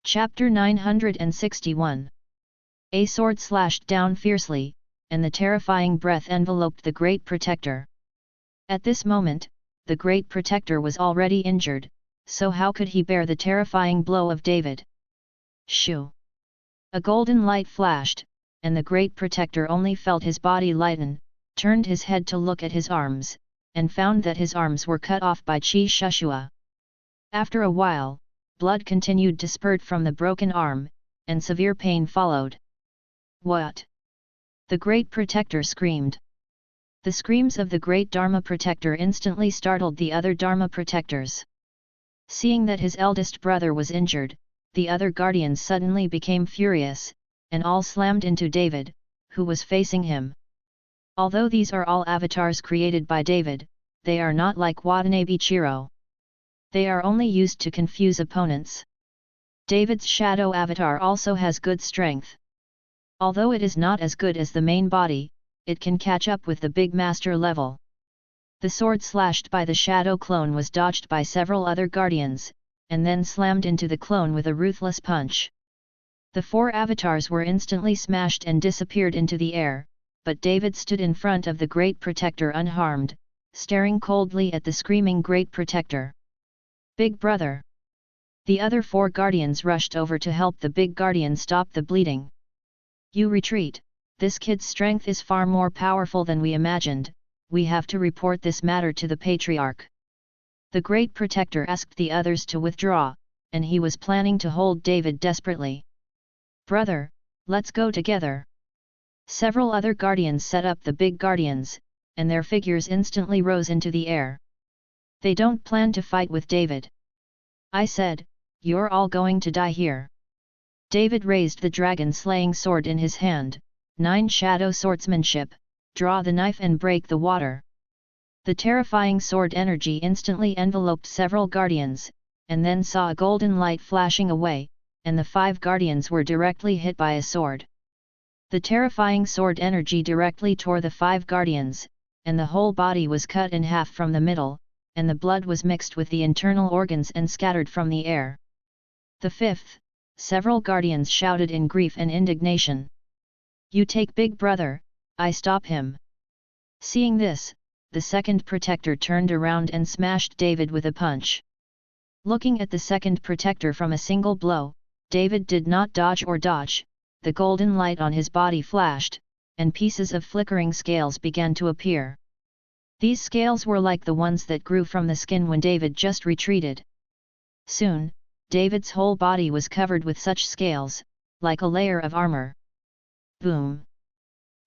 Chapter 961. A sword slashed down fiercely, and the terrifying breath enveloped the Great Protector. At this moment, the Great Protector was already injured, so how could he bear the terrifying blow of David? Shoo! A golden light flashed, and the Great Protector only felt his body lighten, turned his head to look at his arms, and found that his arms were cut off by Chi Shushua. After a while, blood continued to spurt from the broken arm, and severe pain followed. What? The Great Protector screamed. The screams of the Great Dharma Protector instantly startled the other Dharma Protectors. Seeing that his eldest brother was injured, the other guardians suddenly became furious, and all slammed into David, who was facing him. Although these are all avatars created by David, they are not like Watanabe Chiro. They are only used to confuse opponents. David's shadow avatar also has good strength. Although it is not as good as the main body, it can catch up with the big master level. The sword slashed by the shadow clone was dodged by several other guardians, and then slammed into the clone with a ruthless punch. The four avatars were instantly smashed and disappeared into the air, but David stood in front of the Great Protector unharmed, staring coldly at the screaming Great Protector. Big brother! The other four guardians rushed over to help the big guardian stop the bleeding. You retreat, this kid's strength is far more powerful than we imagined, we have to report this matter to the Patriarch. The Great Protector asked the others to withdraw, and he was planning to hold David desperately. Brother, let's go together. Several other guardians set up the big guardians, and their figures instantly rose into the air. They don't plan to fight with David. I said, you're all going to die here. David raised the dragon-slaying sword in his hand, 9 shadow swordsmanship, draw the knife and break the water. The terrifying sword energy instantly enveloped several guardians, and then saw a golden light flashing away, and the 5 guardians were directly hit by a sword. The terrifying sword energy directly tore the 5 guardians, and the whole body was cut in half from the middle, and the blood was mixed with the internal organs and scattered from the air. The 5th, several guardians shouted in grief and indignation. You take Big Brother, I stop him. Seeing this, the second protector turned around and smashed David with a punch. Looking at the second protector from a single blow, David did not dodge or dodge, the golden light on his body flashed, and pieces of flickering scales began to appear. These scales were like the ones that grew from the skin when David just retreated. Soon, David's whole body was covered with such scales, like a layer of armor. Boom!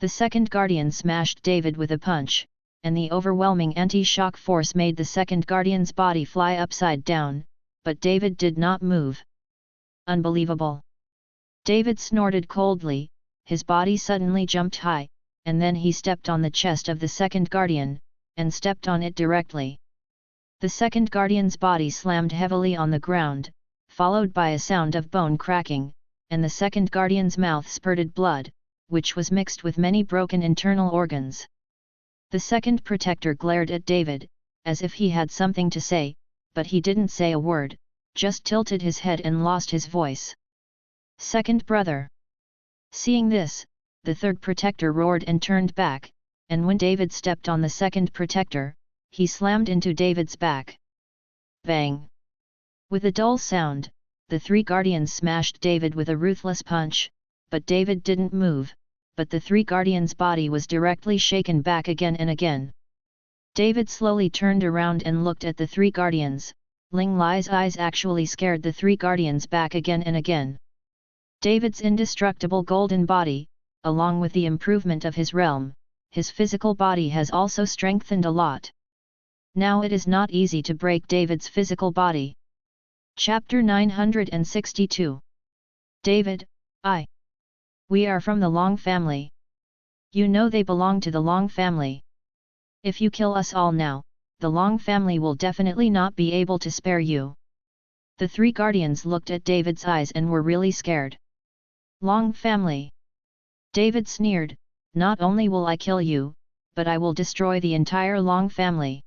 The second guardian smashed David with a punch, and the overwhelming anti-shock force made the second guardian's body fly upside down, but David did not move. Unbelievable! David snorted coldly, his body suddenly jumped high, and then he stepped on the chest of the second guardian, and stepped on it directly. The second guardian's body slammed heavily on the ground, followed by a sound of bone cracking, and the second guardian's mouth spurted blood, which was mixed with many broken internal organs. The second protector glared at David, as if he had something to say, but he didn't say a word, just tilted his head and lost his voice. Second brother! Seeing this, the third protector roared and turned back, and when David stepped on the second protector, he slammed into David's back. Bang! With a dull sound, the 3 guardians smashed David with a ruthless punch, but David didn't move, but the 3 guardians' body was directly shaken back again and again. David slowly turned around and looked at the 3 guardians, Ling Lai's eyes actually scared the 3 guardians back again and again. David's indestructible golden body, along with the improvement of his realm, his physical body has also strengthened a lot. Now it is not easy to break David's physical body. Chapter 962. David, we are from the Long family. You know they belong to the Long family. If you kill us all now, the Long family will definitely not be able to spare you. The 3 guardians looked at David's eyes and were really scared. Long family. David sneered, not only will I kill you, but I will destroy the entire Long family.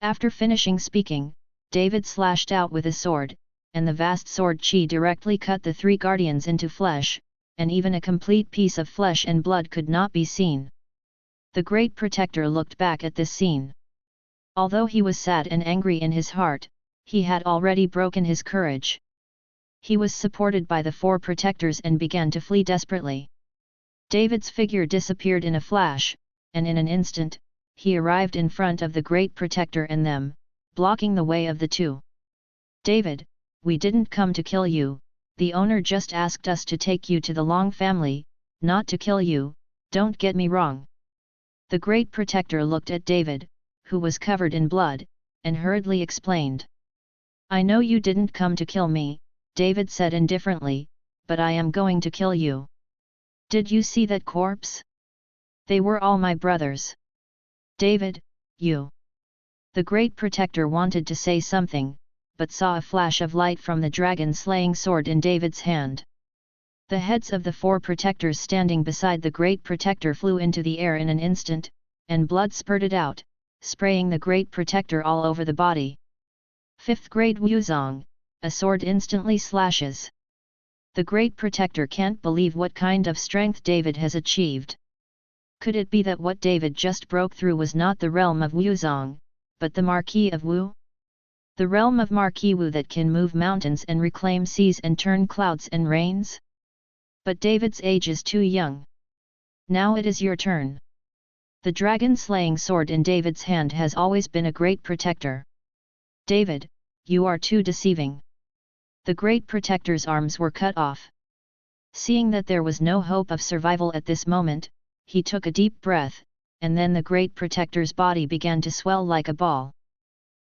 After finishing speaking, David slashed out with a sword, and the vast sword chi directly cut the three guardians into flesh, and even a complete piece of flesh and blood could not be seen. The great protector looked back at this scene. Although he was sad and angry in his heart, he had already broken his courage. He was supported by the four protectors and began to flee desperately. David's figure disappeared in a flash, and in an instant, he arrived in front of the great protector and them, blocking the way of the two. "David, we didn't come to kill you, the owner just asked us to take you to the Long family, not to kill you, don't get me wrong." The great protector looked at David, who was covered in blood, and hurriedly explained. "I know you didn't come to kill me," David said indifferently, "but I am going to kill you. Did you see that corpse? They were all my brothers." "David, you..." The great protector wanted to say something, but saw a flash of light from the dragon-slaying sword in David's hand. The heads of the four protectors standing beside the great protector flew into the air in an instant, and blood spurted out, spraying the great protector all over the body. 5th grade Wuzong, a sword instantly slashes. The great protector can't believe what kind of strength David has achieved. Could it be that what David just broke through was not the realm of Wuzong, but the Marquis of Wu? The realm of Marquis Wu that can move mountains and reclaim seas and turn clouds and rains? But David's age is too young. Now it is your turn. The dragon-slaying sword in David's hand has always been a great protector. "David, you are too deceiving." The great protector's arms were cut off. Seeing that there was no hope of survival at this moment, he took a deep breath, and then the great protector's body began to swell like a ball.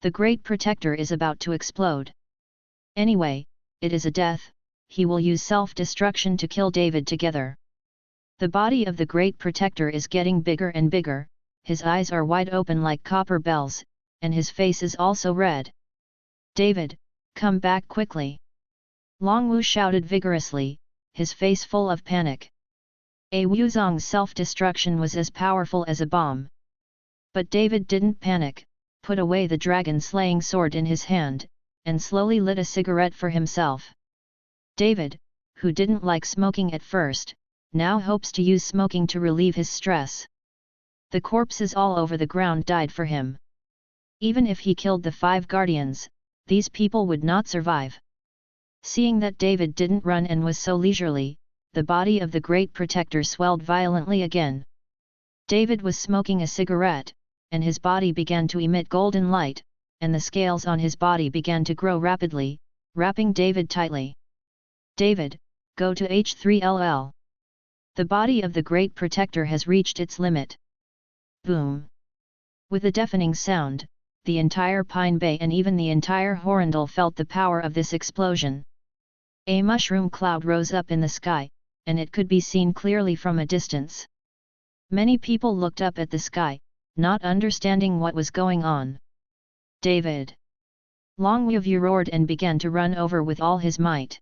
The great protector is about to explode. Anyway, it is a death, he will use self-destruction to kill David together. The body of the great protector is getting bigger and bigger, his eyes are wide open like copper bells, and his face is also red. "David, come back quickly!" Long Wu shouted vigorously, his face full of panic. A Wuzong's self-destruction was as powerful as a bomb. But David didn't panic, put away the dragon-slaying sword in his hand, and slowly lit a cigarette for himself. David, who didn't like smoking at first, now hopes to use smoking to relieve his stress. The corpses all over the ground died for him. Even if he killed the 5 guardians, these people would not survive. Seeing that David didn't run and was so leisurely, the body of the great protector swelled violently again. David was smoking a cigarette, and his body began to emit golden light, and the scales on his body began to grow rapidly, wrapping David tightly. "David, go to H3LL. The body of the great protector has reached its limit." Boom! With a deafening sound, the entire Pine Bay and even the entire Horrendal felt the power of this explosion. A mushroom cloud rose up in the sky, and it could be seen clearly from a distance. Many people looked up at the sky, not understanding what was going on. "David!" Long Wu roared and began to run over with all his might.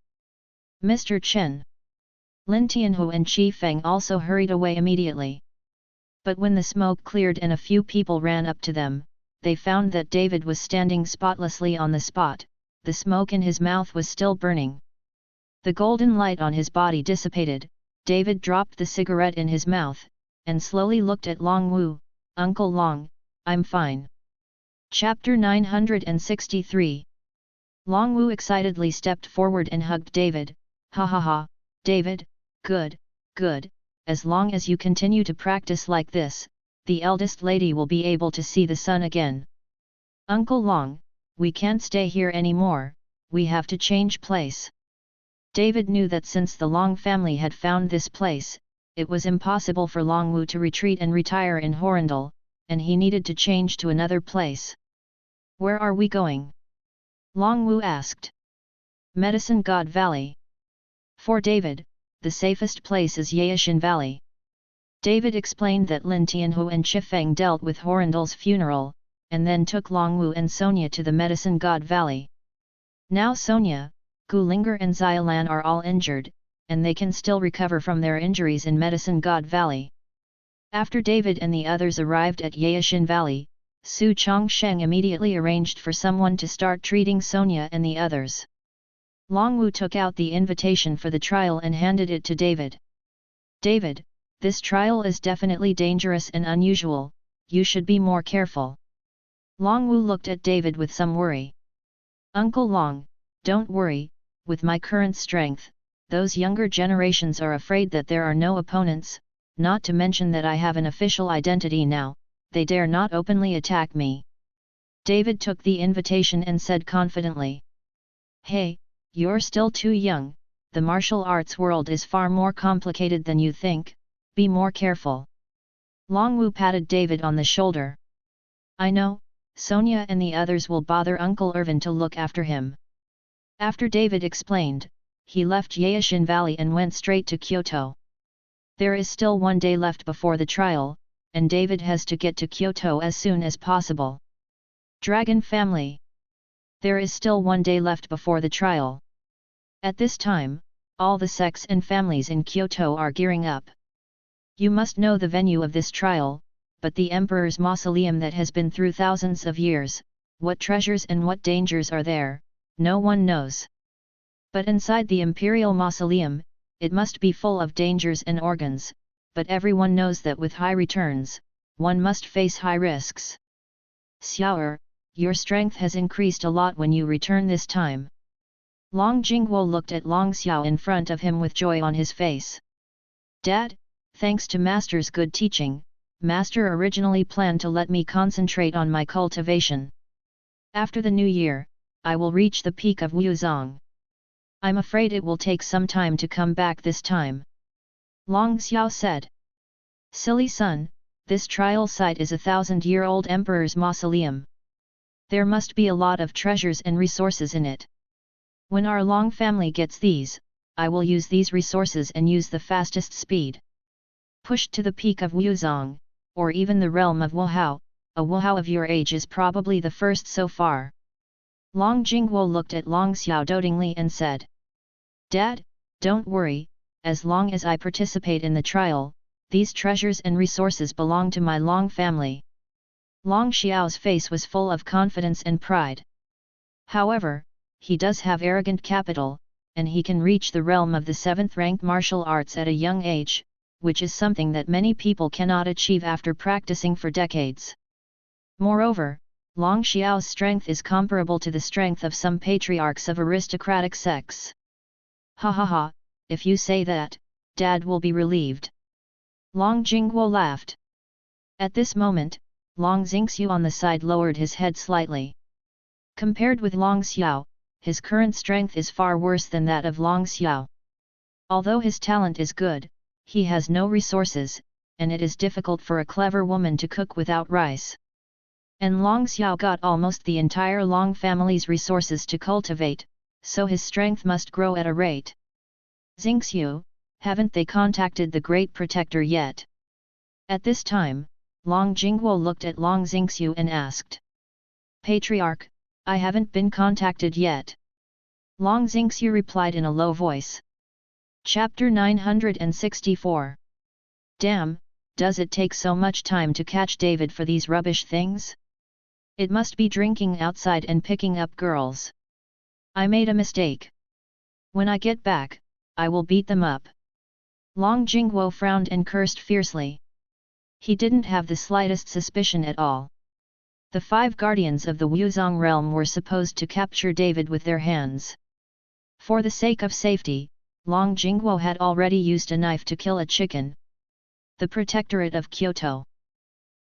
"Mr. Chen!" Lin Tianhu and Qi Feng also hurried away immediately. But when the smoke cleared and a few people ran up to them, they found that David was standing spotlessly on the spot, the smoke in his mouth was still burning. The golden light on his body dissipated, David dropped the cigarette in his mouth, and slowly looked at Long Wu. "Uncle Long, I'm fine." Chapter 963. Long Wu excitedly stepped forward and hugged David. "Ha ha ha, David, good, good, as long as you continue to practice like this, the eldest lady will be able to see the sun again. Uncle Long, we can't stay here anymore, we have to change place." David knew that since the Long family had found this place, it was impossible for Long Wu to retreat and retire in Horrendal, and he needed to change to another place. "Where are we going?" Long Wu asked. "Medicine God Valley." For David, the safest place is Yaishan Valley. David explained that Lin Tianhu and Qi Feng dealt with Horrendal's funeral, and then took Long Wu and Sonia to the Medicine God Valley. Now Sonia, Gulinger and Xiaolan are all injured, and they can still recover from their injuries in Medicine God Valley. After David and the others arrived at Yaishan Valley, Su Chongsheng immediately arranged for someone to start treating Sonia and the others. Long Wu took out the invitation for the trial and handed it to David. David, this trial is definitely dangerous and unusual, you should be more careful. Long Wu looked at David with some worry. Uncle Long, don't worry, with my current strength, those younger generations are afraid that there are no opponents, not to mention that I have an official identity now, they dare not openly attack me. David took the invitation and said confidently. Hey, you're still too young, the martial arts world is far more complicated than you think, be more careful. Long Wu patted David on the shoulder. I know, Sonia and the others will bother Uncle Irvin to look after him. After David explained, he left Yaishin Valley and went straight to Kyoto. There is still 1 day left before the trial, and David has to get to Kyoto as soon as possible. Dragon Family. There is still 1 day left before the trial. At this time, all the sects and families in Kyoto are gearing up. You must know the venue of this trial, but the Emperor's mausoleum that has been through thousands of years, what treasures and what dangers are there, no one knows. But inside the Imperial Mausoleum, it must be full of dangers and organs, but everyone knows that with high returns, one must face high risks. Xiao'er, your strength has increased a lot when you return this time. Long Jingwo looked at Long Xiao in front of him with joy on his face. Dad, thanks to Master's good teaching, Master originally planned to let me concentrate on my cultivation. After the new year, I will reach the peak of Wuzong. I'm afraid it will take some time to come back this time. Long Xiao said. Silly son, this trial site is a 1,000-year-old emperor's mausoleum. There must be a lot of treasures and resources in it. When our Long family gets these, I will use these resources and use the fastest speed. Pushed to the peak of Wuzong, or even the realm of Wuhao, a Wuhao of your age is probably the first so far. Long Jingwo looked at Long Xiao dotingly and said. Dad, don't worry, as long as I participate in the trial, these treasures and resources belong to my Long family. Long Xiao's face was full of confidence and pride. However, he does have arrogant capital, and he can reach the realm of the 7th-ranked martial arts at a young age, which is something that many people cannot achieve after practicing for decades. Moreover, Long Xiao's strength is comparable to the strength of some patriarchs of aristocratic sects. Ha ha ha, if you say that, Dad will be relieved. Long Jingwo laughed. At this moment, Long Xingxiu on the side lowered his head slightly. Compared with Long Xiao, his current strength is far worse than that of Long Xiao. Although his talent is good, he has no resources, and it is difficult for a clever woman to cook without rice. And Long Xiao got almost the entire Long family's resources to cultivate, so his strength must grow at a rate. Xingxiu, haven't they contacted the Great Protector yet? At this time, Long Jingwo looked at Long Xingxiu and asked. Patriarch, I haven't been contacted yet. Long Xingxiu replied in a low voice. Chapter 964. Damn, does it take so much time to catch David for these rubbish things? It must be drinking outside and picking up girls. I made a mistake. When I get back, I will beat them up. Long Jingwo frowned and cursed fiercely. He didn't have the slightest suspicion at all. The 5 guardians of the Wuzong realm were supposed to capture David with their hands. For the sake of safety, Long Jingwo had already used a knife to kill a chicken. The Protectorate of Kyoto.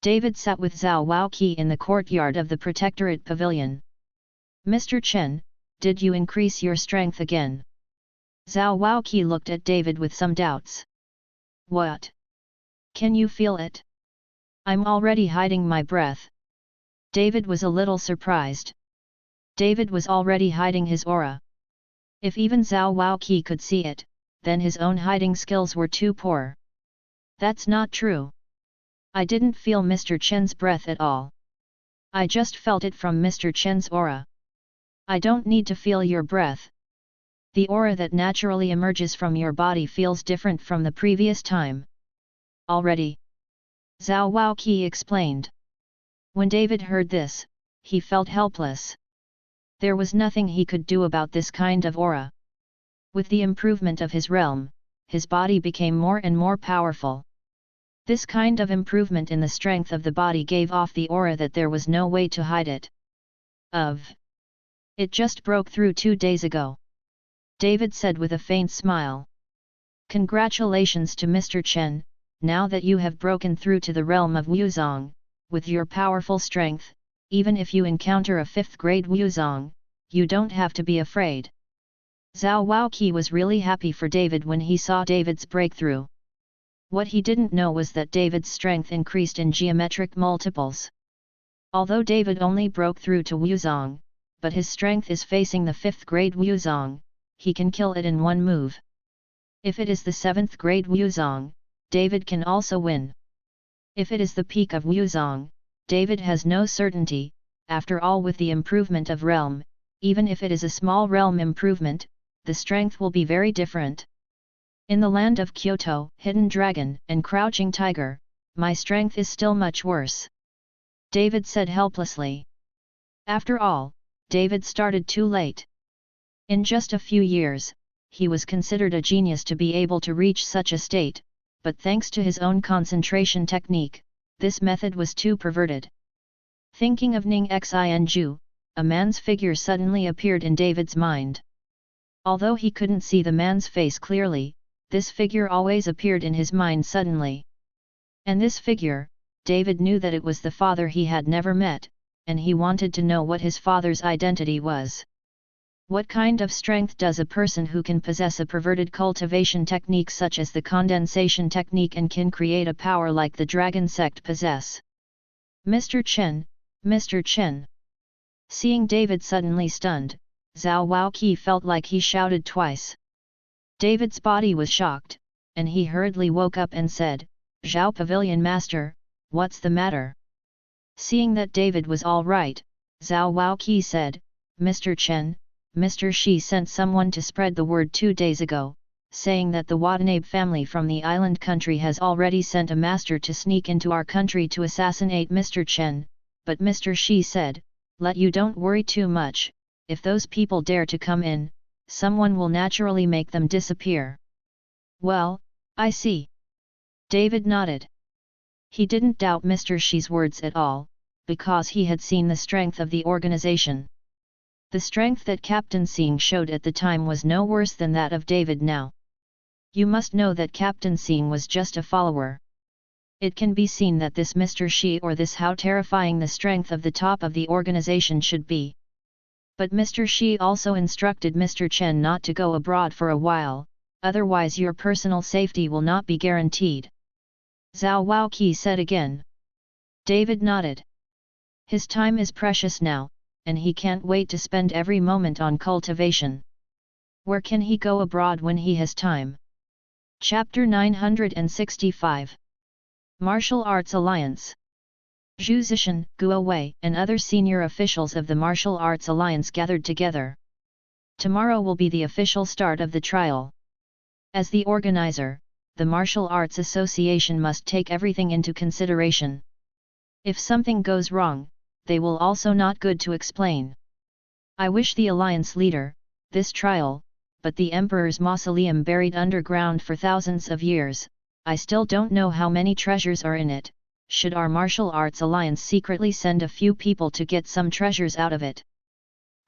David sat with Zhao Waoqi in the courtyard of the Protectorate Pavilion. Mr. Chen, did you increase your strength again? Zhao Waoqi looked at David with some doubts. What? Can you feel it? I'm already hiding my breath. David was a little surprised. David was already hiding his aura. If even Zhao Waoqi could see it, then his own hiding skills were too poor. That's not true. I didn't feel Mr. Chen's breath at all. I just felt it from Mr. Chen's aura. I don't need to feel your breath. The aura that naturally emerges from your body feels different from the previous time. Already. Zhao Waoqi explained. When David heard this, he felt helpless. There was nothing he could do about this kind of aura. With the improvement of his realm, his body became more and more powerful. This kind of improvement in the strength of the body gave off the aura that there was no way to hide it. It just broke through 2 days ago. David said with a faint smile. Congratulations to Mr. Chen, now that you have broken through to the realm of Wuzong, with your powerful strength, even if you encounter a 5th grade Wuzong, you don't have to be afraid. Zhao Waoqi was really happy for David when he saw David's breakthrough. What he didn't know was that David's strength increased in geometric multiples. Although David only broke through to Wuzong, but his strength is facing the 5th grade Wuzong, he can kill it in one move. If it is the 7th grade Wuzong, David can also win. If it is the peak of Wuzong, David has no certainty. After all, with the improvement of realm, even if it is a small realm improvement, the strength will be very different. In the land of Kyoto, Hidden Dragon and Crouching Tiger, my strength is still much worse. David said helplessly. After all, David started too late. In just a few years, he was considered a genius to be able to reach such a state, but thanks to his own concentration technique, this method was too perverted. Thinking of Ning Xinju, a man's figure suddenly appeared in David's mind. Although he couldn't see the man's face clearly, this figure always appeared in his mind suddenly. And this figure, David knew that it was the father he had never met, and he wanted to know what his father's identity was. What kind of strength does a person who can possess a perverted cultivation technique such as the condensation technique and can create a power like the dragon sect possess? Mr. Chen, Mr. Chen. Seeing David suddenly stunned, Zhao Waoqi felt like he shouted twice. David's body was shocked, and he hurriedly woke up and said, "Zhao Pavilion Master, what's the matter?" Seeing that David was all right, Zhao Waoqi said, "Mr. Chen, Mr. Shi sent someone to spread the word 2 days ago, saying that the Watanabe family from the island country has already sent a master to sneak into our country to assassinate Mr. Chen, but Mr. Shi said, let you don't worry too much, if those people dare to come in, someone will naturally make them disappear." Well, I see. David nodded. He didn't doubt Mr. Shi's words at all, because he had seen the strength of the organization. The strength that Captain Singh showed at the time was no worse than that of David now. You must know that Captain Singh was just a follower. It can be seen that this Mr. Shi or this how terrifying the strength of the top of the organization should be. But Mr. Shi also instructed Mr. Chen not to go abroad for a while, otherwise your personal safety will not be guaranteed. Zhao Waoqi said again. David nodded. His time is precious now, and he can't wait to spend every moment on cultivation. Where can he go abroad when he has time? Chapter 965. Martial Arts Alliance. Zhu Zishan, Guo Wei, and other senior officials of the Martial Arts Alliance gathered together. Tomorrow will be the official start of the trial. As the organizer, the Martial Arts Association must take everything into consideration. If something goes wrong, they will also not good to explain. I wish the alliance leader, this trial, but the Emperor's mausoleum buried underground for thousands of years, I still don't know how many treasures are in it. Should our Martial Arts Alliance secretly send a few people to get some treasures out of it?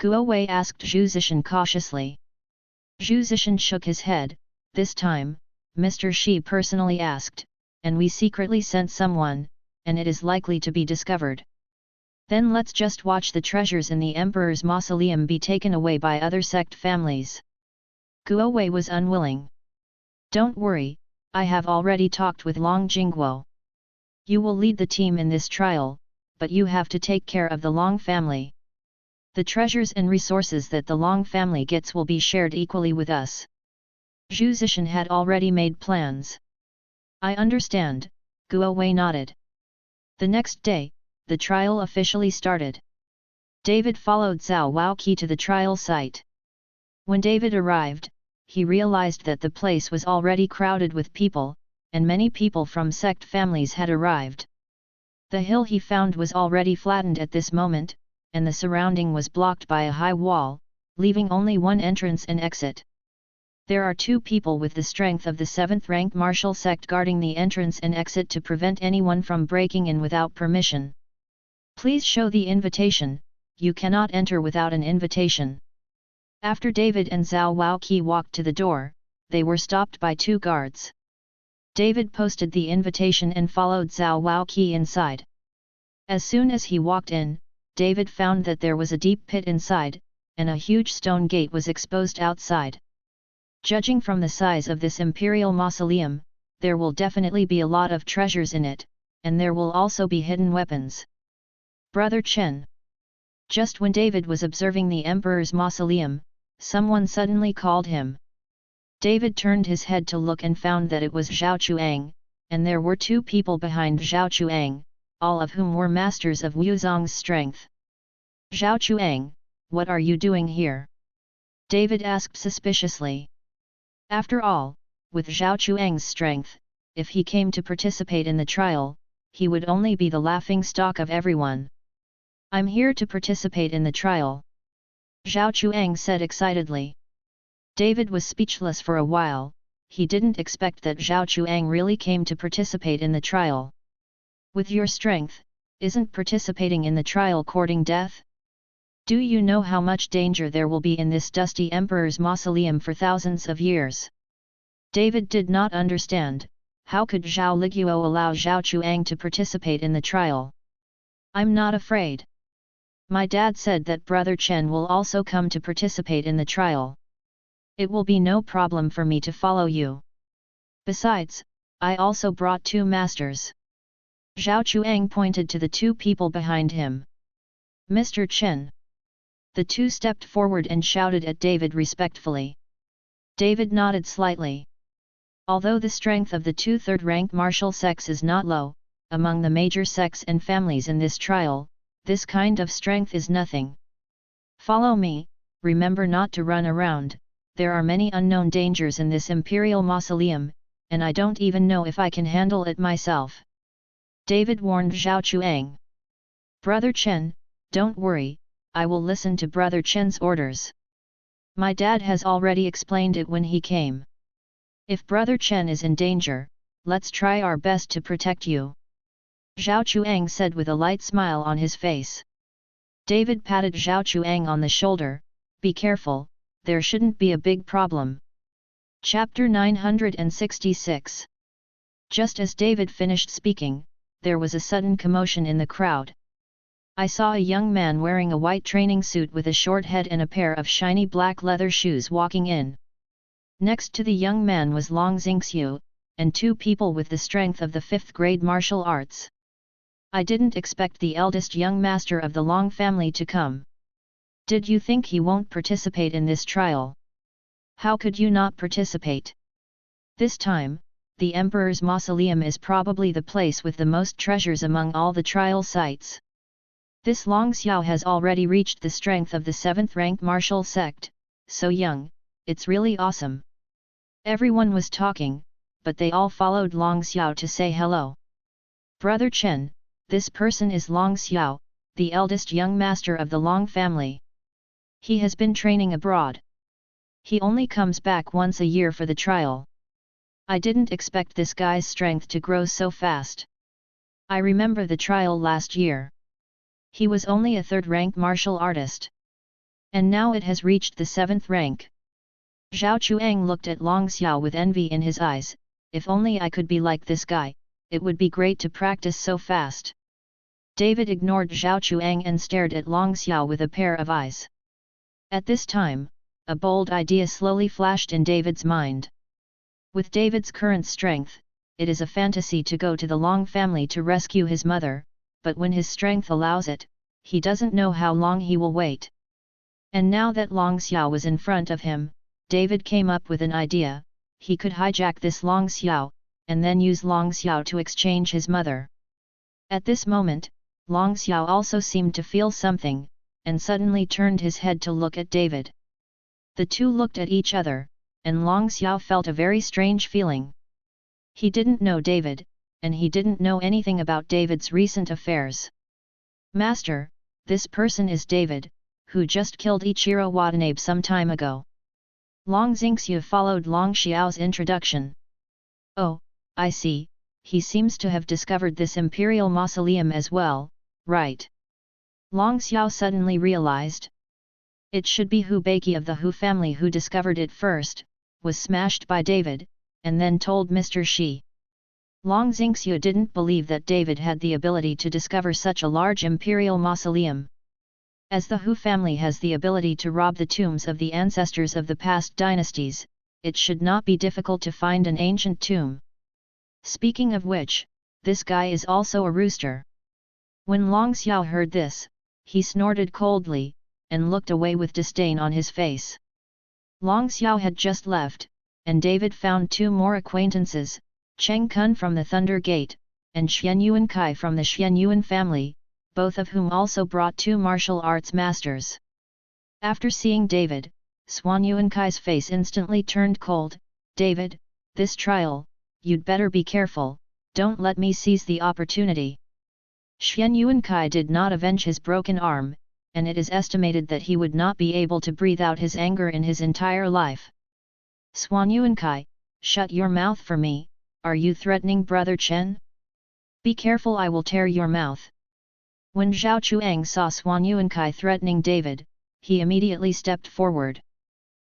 Guo Wei asked Zhu Zishan cautiously. Zhu Zishan shook his head. This time, Mr. Shi personally asked, and we secretly sent someone, and it is likely to be discovered. Then let's just watch the treasures in the Emperor's mausoleum be taken away by other sect families. Guo Wei was unwilling. Don't worry, I have already talked with Long Jingguo. You will lead the team in this trial, but you have to take care of the Long family. The treasures and resources that the Long family gets will be shared equally with us. Zhu Zishan had already made plans. I understand, Guo Wei nodded. The next day, the trial officially started. David followed Zhao Waoqi to the trial site. When David arrived, he realized that the place was already crowded with people, and many people from sect families had arrived. The hill he found was already flattened at this moment, and the surrounding was blocked by a high wall, leaving only one entrance and exit. There are 2 people with the strength of the 7th rank martial sect guarding the entrance and exit to prevent anyone from breaking in without permission. Please show the invitation, you cannot enter without an invitation. After David and Zhao Waoqi walked to the door, they were stopped by 2 guards. David posted the invitation and followed Zhao Waoqi inside. As soon as he walked in, David found that there was a deep pit inside, and a huge stone gate was exposed outside. Judging from the size of this imperial mausoleum, there will definitely be a lot of treasures in it, and there will also be hidden weapons. Brother Chen. Just when David was observing the emperor's mausoleum, someone suddenly called him. David turned his head to look and found that it was Zhao Chuang, and there were 2 people behind Zhao Chuang, all of whom were masters of Wuzong's strength. Zhao Chuang, what are you doing here? David asked suspiciously. After all, with Zhao Chuang's strength, if he came to participate in the trial, he would only be the laughing stock of everyone. I'm here to participate in the trial. Zhao Chuang said excitedly. David was speechless for a while, he didn't expect that Zhao Chuang really came to participate in the trial. With your strength, isn't participating in the trial courting death? Do you know how much danger there will be in this dusty emperor's mausoleum for thousands of years? David did not understand, how could Zhao Liguo allow Zhao Chuang to participate in the trial? I'm not afraid. My dad said that Brother Chen will also come to participate in the trial. It will be no problem for me to follow you. Besides, I also brought 2 masters. Zhao Chuang pointed to the 2 people behind him. Mr. Chen. The 2 stepped forward and shouted at David respectfully. David nodded slightly. Although the strength of the 2 third-rank martial sects is not low, among the major sects and families in this trial, this kind of strength is nothing. Follow me, remember not to run around, there are many unknown dangers in this imperial mausoleum, and I don't even know if I can handle it myself. David warned Zhao Chuang. Brother Chen, don't worry, I will listen to Brother Chen's orders. My dad has already explained it when he came. If Brother Chen is in danger, let's try our best to protect you. Zhao Chuang said with a light smile on his face. David patted Zhao Chuang on the shoulder, be careful, there shouldn't be a big problem. Chapter 966. Just as David finished speaking, there was a sudden commotion in the crowd. I saw a young man wearing a white training suit with a short head and a pair of shiny black leather shoes walking in. Next to the young man was Long Xingxiu, and 2 people with the strength of the 5th grade martial arts. I didn't expect the eldest young master of the Long family to come. Did you think he won't participate in this trial? How could you not participate? This time, the Emperor's Mausoleum is probably the place with the most treasures among all the trial sites. This Long Xiao has already reached the strength of the 7th rank martial sect, so young, it's really awesome. Everyone was talking, but they all followed Long Xiao to say hello. Brother Chen, this person is Long Xiao, the eldest young master of the Long family. He has been training abroad. He only comes back once a year for the trial. I didn't expect this guy's strength to grow so fast. I remember the trial last year. He was only a 3rd rank martial artist. And now it has reached the 7th rank. Zhao Chuang looked at Long Xiao with envy in his eyes, if only I could be like this guy, it would be great to practice so fast. David ignored Zhao Chuang and stared at Long Xiao with a pair of eyes. At this time, a bold idea slowly flashed in David's mind. With David's current strength, it is a fantasy to go to the Long family to rescue his mother, but when his strength allows it, he doesn't know how long he will wait. And now that Long Xiao was in front of him, David came up with an idea, he could hijack this Long Xiao, and then use Long Xiao to exchange his mother. At this moment, Long Xiao also seemed to feel something, and suddenly turned his head to look at David. The 2 looked at each other, and Long Xiao felt a very strange feeling. He didn't know David, and he didn't know anything about David's recent affairs. Master, this person is David, who just killed Ichiro Watanabe some time ago. Long Xingxiu followed Long Xiao's introduction. Oh, I see, he seems to have discovered this imperial mausoleum as well, right? Long Xiao suddenly realized. It should be Hu Beiqi of the Hu family who discovered it first, was smashed by David, and then told Mr. Shi. Long Xingxiu didn't believe that David had the ability to discover such a large imperial mausoleum. As the Hu family has the ability to rob the tombs of the ancestors of the past dynasties, it should not be difficult to find an ancient tomb. Speaking of which, this guy is also a rooster. When Long Xiao heard this, he snorted coldly, and looked away with disdain on his face. Long Xiao had just left, and David found two more acquaintances, Cheng Kun from the Thunder Gate, and Xian Yuankai from the Xian Yuan family, both of whom also brought two martial arts masters. After seeing David, Xuan Yuankai's face instantly turned cold. David, this trial, you'd better be careful, don't let me seize the opportunity. Xian Yuankai did not avenge his broken arm, and it is estimated that he would not be able to breathe out his anger in his entire life. Xuan Yuankai, shut your mouth for me, are you threatening Brother Chen? Be careful, I will tear your mouth. When Zhao Chuang saw Xuan Yuankai threatening David, he immediately stepped forward.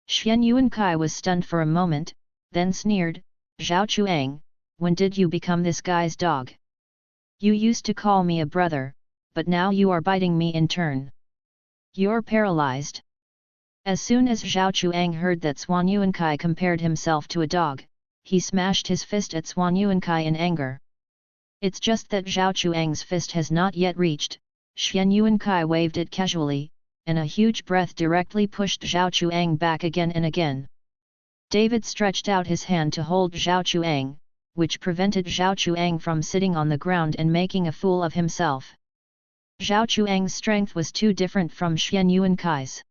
Xian Yuankai was stunned for a moment, then sneered, Zhao Chuang, when did you become this guy's dog? You used to call me a brother, but now you are biting me in turn. You're paralyzed. As soon as Zhao Chuang heard that Xuan Yuankai compared himself to a dog, he smashed his fist at Xuan Yuankai in anger. It's just that Zhao Chuang's fist has not yet reached. Xian Yuankai waved it casually, and a huge breath directly pushed Zhao Chuang back again and again. David stretched out his hand to hold Zhao Chuang, which prevented Zhao Chuang from sitting on the ground and making a fool of himself. Zhao Chuang's strength was too different from Xian Yuankai's.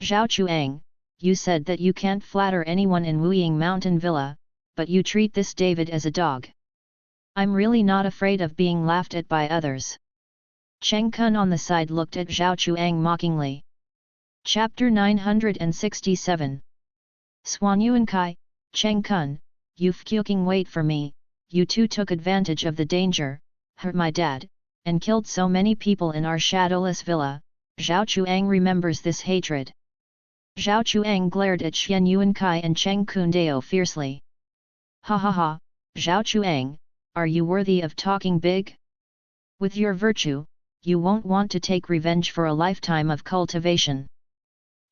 Zhao Chuang, you said that you can't flatter anyone in Wuying Mountain Villa, but you treat this David as a dog. I'm really not afraid of being laughed at by others. Cheng Kun on the side looked at Zhao Chuang mockingly. Chapter 967. Xuan Yuankai, Cheng Kun, you fucking wait for me, you two took advantage of the danger, hurt my dad, and killed so many people in our shadowless villa. Zhao Chuang remembers this hatred. Zhao Chuang glared at Xian Yuankai and Cheng Kundao fiercely. Ha ha ha, Zhao Chuang, are you worthy of talking big? With your virtue, you won't want to take revenge for a lifetime of cultivation.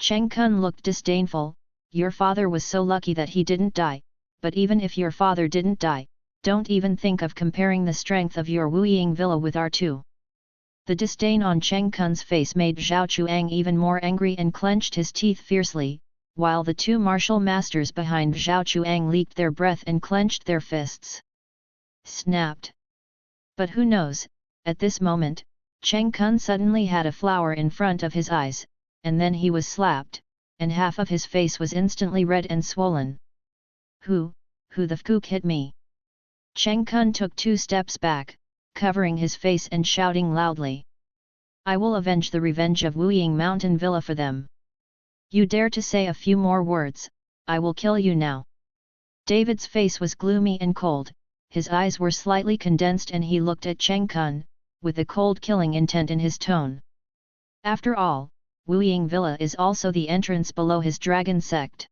Cheng Kun looked disdainful. Your father was so lucky that he didn't die, but even if your father didn't die, don't even think of comparing the strength of your Wuying villa with our two. The disdain on Cheng Kun's face made Zhao Chuang even more angry and clenched his teeth fiercely, while the two martial masters behind Zhao Chuang leaked their breath and clenched their fists. Snapped. But who knows, at this moment, Cheng Kun suddenly had a flower in front of his eyes, and then he was slapped, and half of his face was instantly red and swollen. Who the fuck hit me? Cheng Kun took 2 steps back, covering his face and shouting loudly. I will avenge the revenge of Wuying Mountain Villa for them. You dare to say a few more words, I will kill you now. David's face was gloomy and cold, his eyes were slightly condensed and he looked at Cheng Kun, with a cold killing intent in his tone. After all, Wuying Villa is also the entrance below his dragon sect.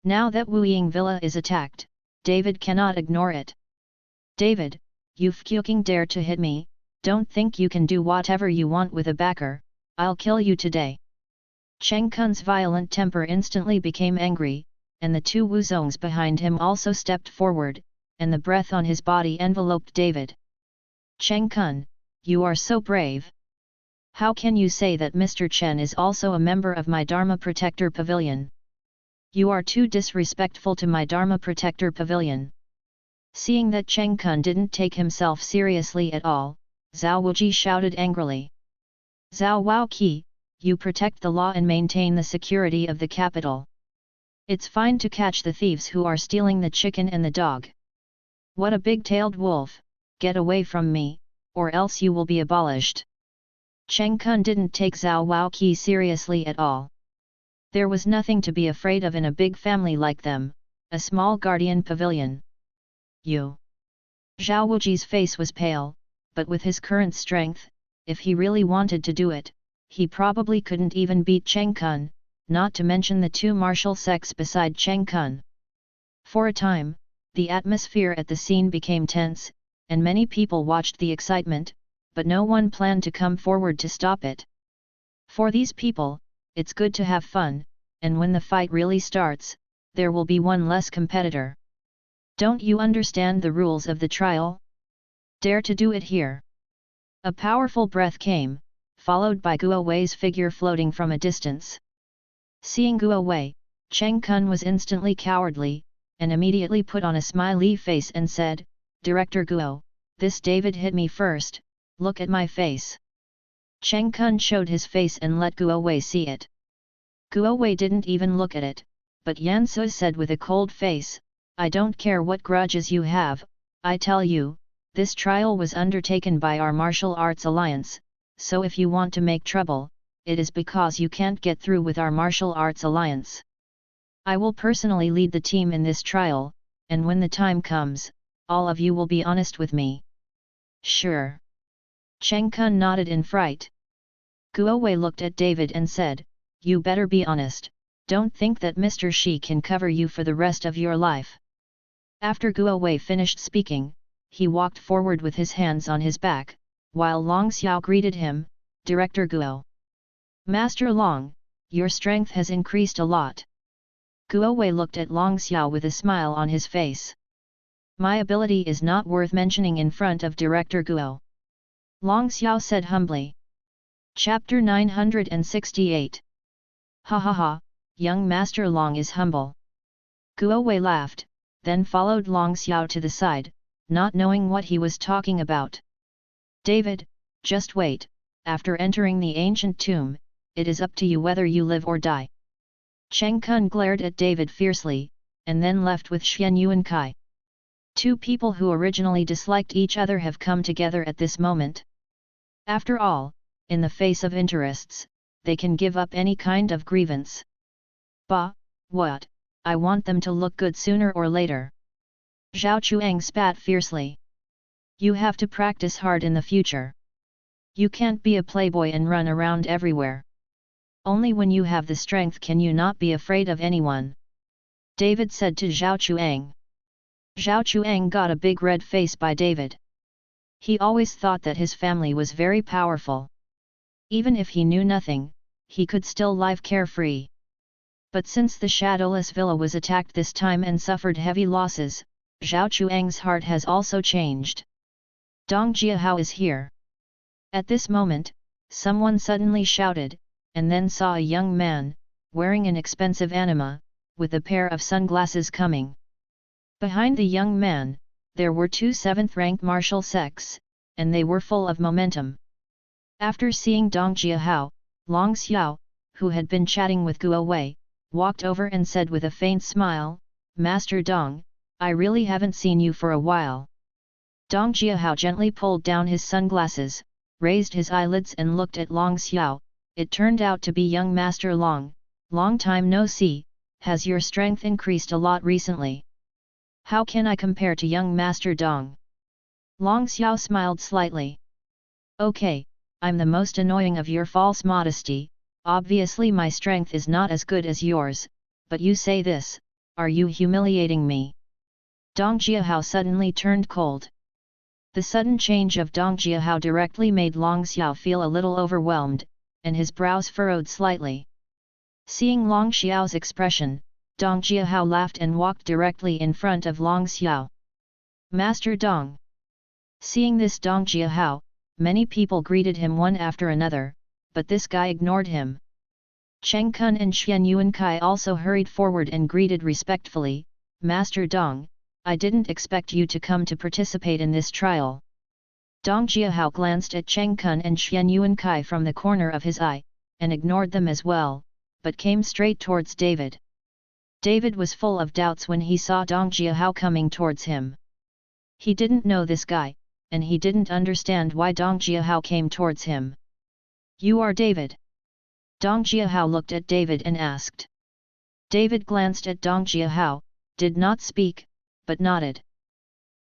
Now that Wuying Villa is attacked, David cannot ignore it. David, you fucking dare to hit me, don't think you can do whatever you want with a backer, I'll kill you today. Cheng Kun's violent temper instantly became angry, and the 2 Wuzongs behind him also stepped forward, and the breath on his body enveloped David. Cheng Kun, you are so brave. How can you say that Mr. Chen is also a member of my Dharma Protector Pavilion? You are too disrespectful to my Dharma Protector Pavilion. Seeing that Cheng Kun didn't take himself seriously at all, Zhao Wuji shouted angrily. Zhao Waoqi, you protect the law and maintain the security of the capital. It's fine to catch the thieves who are stealing the chicken and the dog. What a big-tailed wolf, get away from me, or else you will be abolished. Cheng Kun didn't take Zhao Waoqi seriously at all. There was nothing to be afraid of in a big family like them, a small guardian pavilion. You. Zhao Wuji's face was pale, but with his current strength, if he really wanted to do it, he probably couldn't even beat Cheng Kun, not to mention the two martial sects beside Cheng Kun. For a time, the atmosphere at the scene became tense, and many people watched the excitement, but no one planned to come forward to stop it. For these people, it's good to have fun, and when the fight really starts, there will be one less competitor. Don't you understand the rules of the trial? Dare to do it here. A powerful breath came, followed by Guo Wei's figure floating from a distance. Seeing Guo Wei, Cheng Kun was instantly cowardly, and immediately put on a smiley face and said, "Director Guo, this David hit me first, look at my face." Cheng Kun showed his face and let Guo Wei see it. Guo Wei didn't even look at it, but Yan Su said with a cold face, "I don't care what grudges you have, I tell you, this trial was undertaken by our martial arts alliance, so if you want to make trouble, it is because you can't get through with our martial arts alliance. I will personally lead the team in this trial, and when the time comes, all of you will be honest with me." "Sure." Cheng Kun nodded in fright. Guo Wei looked at David and said, "You better be honest, don't think that Mr. Shi can cover you for the rest of your life." After Guo Wei finished speaking, he walked forward with his hands on his back, while Long Xiao greeted him, "Director Guo. Master Long, your strength has increased a lot." Guo Wei looked at Long Xiao with a smile on his face. "My ability is not worth mentioning in front of Director Guo," Long Xiao said humbly. Chapter 968. Ha ha ha, young Master Long is humble. Guo Wei laughed, then followed Long Xiao to the side, not knowing what he was talking about. "David, just wait, after entering the ancient tomb, it is up to you whether you live or die." Cheng Kun glared at David fiercely, and then left with Xian Yuankai. Two people who originally disliked each other have come together at this moment. After all, in the face of interests, they can give up any kind of grievance. "Bah, what, I want them to look good sooner or later." Zhao Chuang spat fiercely. "You have to practice hard in the future. You can't be a playboy and run around everywhere. Only when you have the strength can you not be afraid of anyone," David said to Zhao Chuang. Zhao Chuang got a big red face by David. He always thought that his family was very powerful. Even if he knew nothing, he could still live carefree. But since the Shadowless Villa was attacked this time and suffered heavy losses, Zhao Chuang's heart has also changed. "Dong Jiahao is here." At this moment, someone suddenly shouted, and then saw a young man, wearing an expensive anima, with a pair of sunglasses coming. Behind the young man, there were two 7th-rank martial sects, and they were full of momentum. After seeing Dong Jiahao, Long Xiao, who had been chatting with Guo Wei, walked over and said with a faint smile, "Master Dong, I really haven't seen you for a while." Dong Jiahao gently pulled down his sunglasses, raised his eyelids and looked at Long Xiao. "It turned out to be young Master Long, long time no see, has your strength increased a lot recently? How can I compare to young Master Dong?" Long Xiao smiled slightly. "Okay, I'm the most annoying of your false modesty, obviously my strength is not as good as yours, but you say this, are you humiliating me?" Dong Jiahao suddenly turned cold. The sudden change of Dong Jiahao directly made Long Xiao feel a little overwhelmed, and his brows furrowed slightly. Seeing Long Xiao's expression, Dong Jiahao laughed and walked directly in front of Long Xiao. "Master Dong." Seeing this Dong Jiahao, many people greeted him one after another, but this guy ignored him. Cheng Kun and Xian Yuankai also hurried forward and greeted respectfully, "Master Dong, I didn't expect you to come to participate in this trial." Dong Jiahao glanced at Cheng Kun and Xian Yuankai from the corner of his eye, and ignored them as well, but came straight towards David. David was full of doubts when he saw Dong Jiahao coming towards him. He didn't know this guy, and he didn't understand why Dong Jiahao came towards him. You are David? Dong Jiahao looked at David and asked. David glanced at Dong Jiahao, did not speak, but nodded.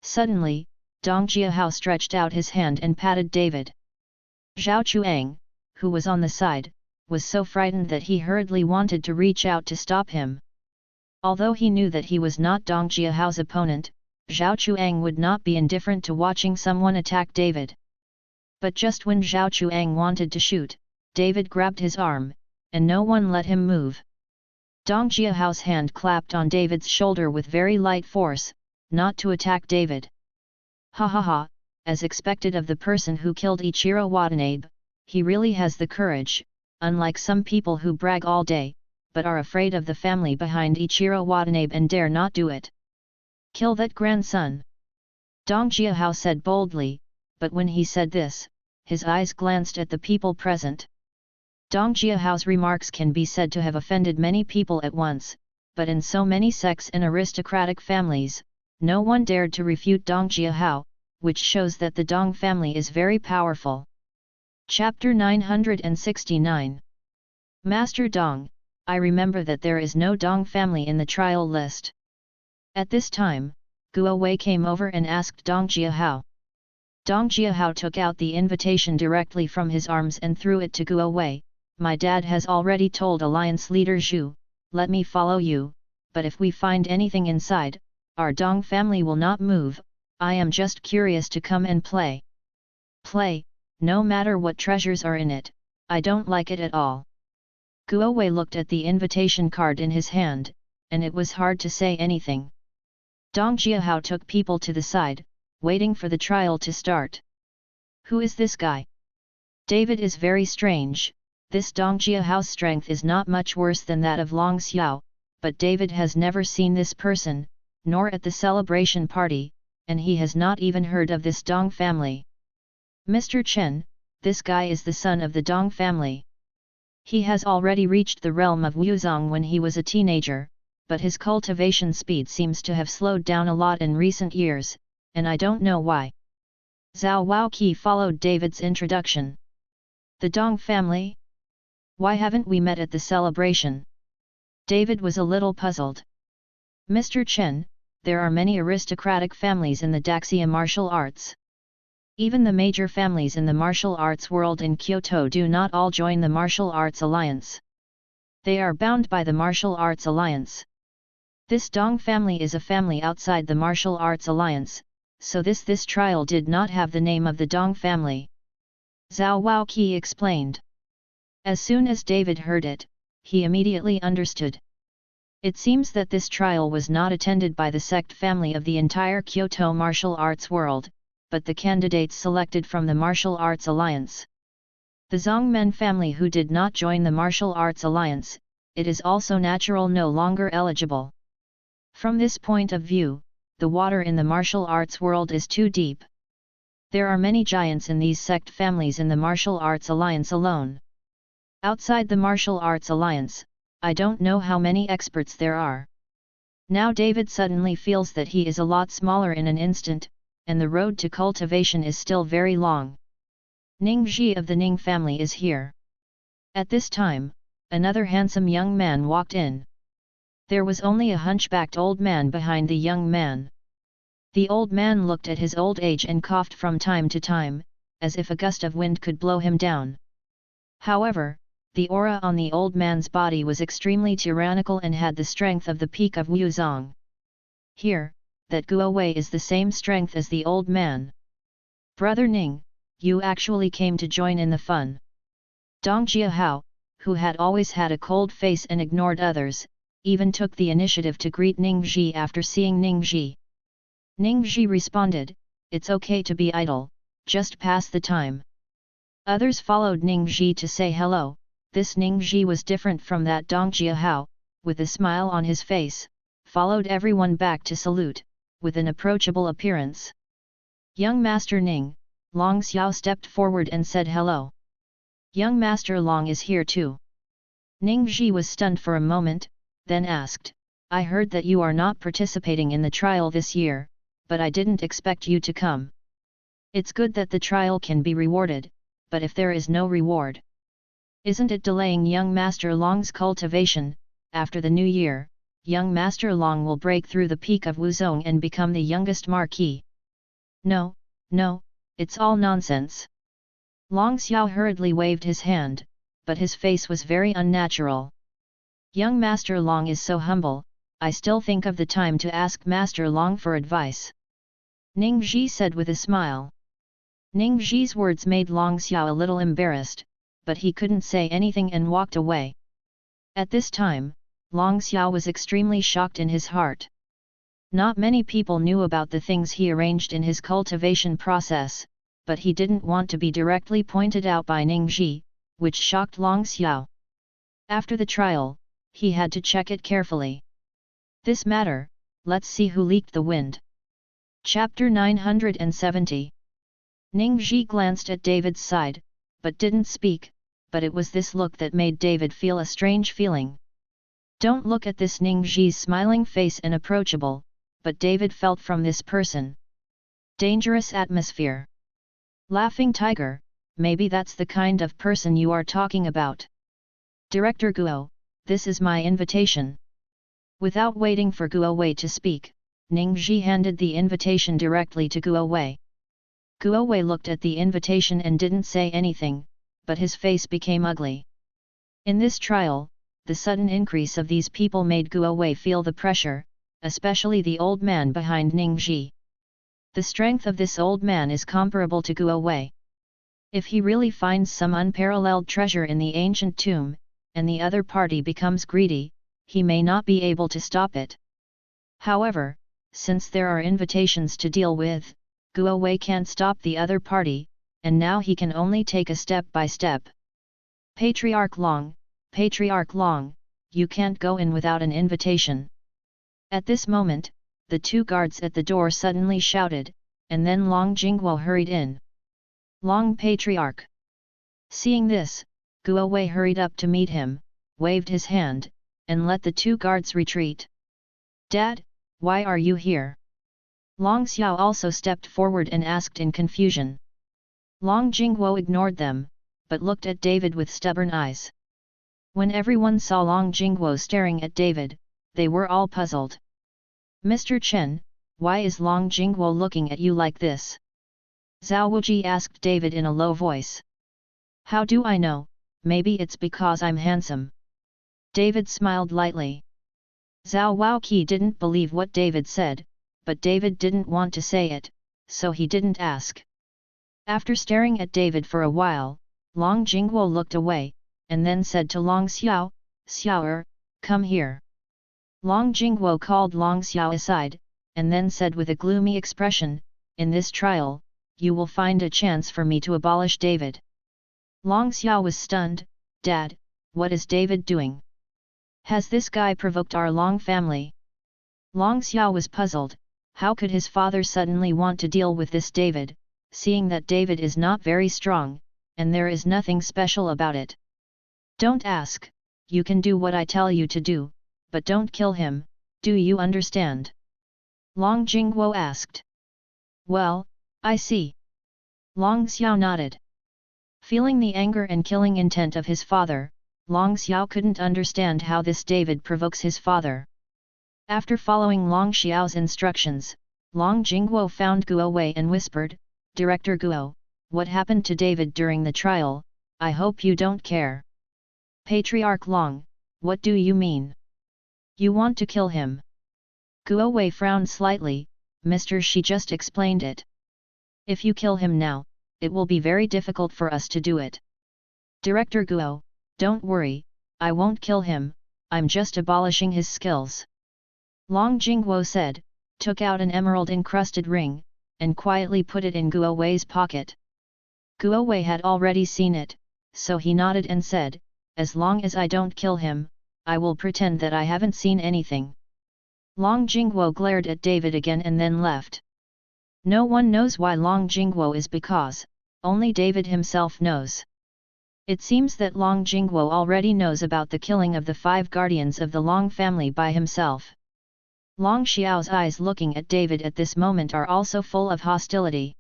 Suddenly, Dong Jiahao stretched out his hand and patted David. Zhao Chuang, who was on the side, was so frightened that he hurriedly wanted to reach out to stop him. Although he knew that he was not Dong Jiahao's opponent, Zhao Chuang would not be indifferent to watching someone attack David. But just when Zhao Chuang wanted to shoot, David grabbed his arm, and no one let him move. Dong Jiahao's hand clapped on David's shoulder with very light force, not to attack David. Ha ha ha, as expected of the person who killed Ichiro Watanabe, he really has the courage, unlike some people who brag all day, but are afraid of the family behind Ichiro Watanabe and dare not do it. Kill that grandson! Dong Jiahao said boldly, but when he said this, his eyes glanced at the people present. Dong Jiahao's remarks can be said to have offended many people at once, but in so many sects and aristocratic families, no one dared to refute Dong Jiahao, which shows that the Dong family is very powerful. Chapter 969. Master Dong, I remember that there is no Dong family in the trial list. At this time, Guo Wei came over and asked Dong Jiahao. Dong Jiahao took out the invitation directly from his arms and threw it to Guo Wei. My dad has already told Alliance leader Zhu, let me follow you, but if we find anything inside, our Dong family will not move. I am just curious to come and play. Play, no matter what treasures are in it, I don't like it at all. Guo Wei looked at the invitation card in his hand, and it was hard to say anything. Dong Jiahao took people to the side, waiting for the trial to start. Who is this guy? David is very strange. This Dong Jiahao's strength is not much worse than that of Long Xiao, but David has never seen this person, nor at the celebration party, and he has not even heard of this Dong family. Mr. Chen, this guy is the son of the Dong family. He has already reached the realm of Wuzong when he was a teenager, but his cultivation speed seems to have slowed down a lot in recent years, and I don't know why. Zhao Waoqi followed David's introduction. The Dong family? Why haven't we met at the celebration? David was a little puzzled. Mr. Chen, there are many aristocratic families in the Daxia martial arts. Even the major families in the martial arts world in Kyoto do not all join the Martial Arts Alliance. They are bound by the Martial Arts Alliance. This Dong family is a family outside the Martial Arts Alliance, so this trial did not have the name of the Dong family. Zhao Waoqi explained. As soon as David heard it, he immediately understood. It seems that this trial was not attended by the sect family of the entire Kyoto martial arts world, but the candidates selected from the Martial Arts Alliance. The Zongmen family who did not join the Martial Arts Alliance, it is also natural no longer eligible. From this point of view, the water in the martial arts world is too deep. There are many giants in these sect families in the Martial Arts Alliance alone. Outside the Martial Arts Alliance, I don't know how many experts there are. Now David suddenly feels that he is a lot smaller in an instant, and the road to cultivation is still very long. Ning Ji of the Ning family is here. At this time, another handsome young man walked in. There was only a hunchbacked old man behind the young man. The old man looked at his old age and coughed from time to time, as if a gust of wind could blow him down. However, the aura on the old man's body was extremely tyrannical and had the strength of the peak of Wuzong. Here, that Guo Wei is the same strength as the old man. Brother Ning, you actually came to join in the fun. Dong Jiahao, who had always had a cold face and ignored others, even took the initiative to greet Ning Ji after seeing Ning Ji. Ning Ji responded, "It's okay to be idle, just pass the time." Others followed Ning Ji to say hello. This Ning Ji was different from that Dong Jiahao, with a smile on his face, followed everyone back to salute, with an approachable appearance. Young Master Ning, Long Xiao stepped forward and said hello. Young Master Long is here too. Ning Ji was stunned for a moment, then asked, I heard that you are not participating in the trial this year, but I didn't expect you to come. It's good that the trial can be rewarded, but if there is no reward, Isn't it delaying young Master Long's cultivation? After the new year, young Master Long will break through the peak of Wuzong and become the youngest marquis. No, no, it's all nonsense. Long Xiao hurriedly waved his hand, but his face was very unnatural. Young Master Long is so humble, I still think of the time to ask Master Long for advice. Ning Zhi said with a smile. Ning Zhi's words made Long Xiao a little embarrassed, but he couldn't say anything and walked away. At this time, Long Xiao was extremely shocked in his heart. Not many people knew about the things he arranged in his cultivation process, but he didn't want to be directly pointed out by Ning Zhi, which shocked Long Xiao. After the trial, he had to check it carefully. This matter, let's see who leaked the wind. Chapter 970. Ning Zhi glanced at David's side, but didn't speak, but it was this look that made David feel a strange feeling. Don't look at this. Ning Zhi's smiling face and approachable, but David felt from this person. Dangerous atmosphere. Laughing tiger, maybe that's the kind of person you are talking about. Director Guo, this is my invitation. Without waiting for Guo Wei to speak, Ning Zhi handed the invitation directly to Guo Wei. Guo Wei looked at the invitation and didn't say anything, but his face became ugly. In this trial, the sudden increase of these people made Guo Wei feel the pressure, especially the old man behind Ning Zhi. The strength of this old man is comparable to Guo Wei. If he really finds some unparalleled treasure in the ancient tomb, and the other party becomes greedy, he may not be able to stop it. However, since there are invitations to deal with, Guo Wei can't stop the other party, and now he can only take a step by step. Patriarch Long, you can't go in without an invitation. At this moment, the two guards at the door suddenly shouted, and then Long Jingguo hurried in. Long Patriarch. Seeing this, Guo Wei hurried up to meet him, waved his hand, and let the two guards retreat. Dad, why are you here? Long Xiao also stepped forward and asked in confusion. Long Jingguo ignored them, but looked at David with stubborn eyes. When everyone saw Long Jingguo staring at David, they were all puzzled. Mr. Chen, why is Long Jingguo looking at you like this? Zhao Wuji asked David in a low voice. How do I know? Maybe it's because I'm handsome. David smiled lightly. Zhao Waoqi didn't believe what David said, but David didn't want to say it, so he didn't ask. After staring at David for a while, Long Jingguo looked away, and then said to Long Xiao, Xiao, come here. Long Jingguo called Long Xiao aside, and then said with a gloomy expression, in this trial, you will find a chance for me to abolish David. Long Xiao was stunned. Dad, what is David doing? Has this guy provoked our Long family? Long Xiao was puzzled. How could his father suddenly want to deal with this David, seeing that David is not very strong, and there is nothing special about it? Don't ask, you can do what I tell you to do, but don't kill him, do you understand? Long Jingguo asked. Well, I see. Long Xiao nodded. Feeling the anger and killing intent of his father, Long Xiao couldn't understand how this David provokes his father. After following Long Xiao's instructions, Long Jingguo found Guo Wei and whispered, Director Guo, what happened to David during the trial? I hope you don't care. Patriarch Long, what do you mean? You want to kill him? Guo Wei frowned slightly. Mr. Shi just explained it. If you kill him now, it will be very difficult for us to do it. Director Guo, don't worry, I won't kill him, I'm just abolishing his skills. Long Jingguo said, took out an emerald-encrusted ring, and quietly put it in Guo Wei's pocket. Guo Wei had already seen it, so he nodded and said, as long as I don't kill him, I will pretend that I haven't seen anything. Long Jingguo glared at David again and then left. No one knows why Long Jingguo is because, only David himself knows. It seems that Long Jingguo already knows about the killing of the 5 guardians of the Long family by himself. Long Xiao's eyes looking at David at this moment are also full of hostility.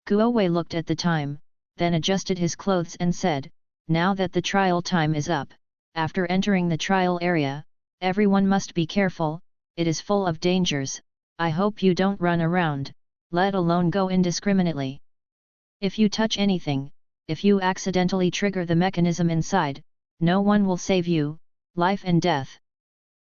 Guo Wei looked at the time, then adjusted his clothes and said, Now that the trial time is up, after entering the trial area, everyone must be careful, it is full of dangers. I hope you don't run around, let alone go indiscriminately. If you touch anything, if you accidentally trigger the mechanism inside, no one will save you, life and death.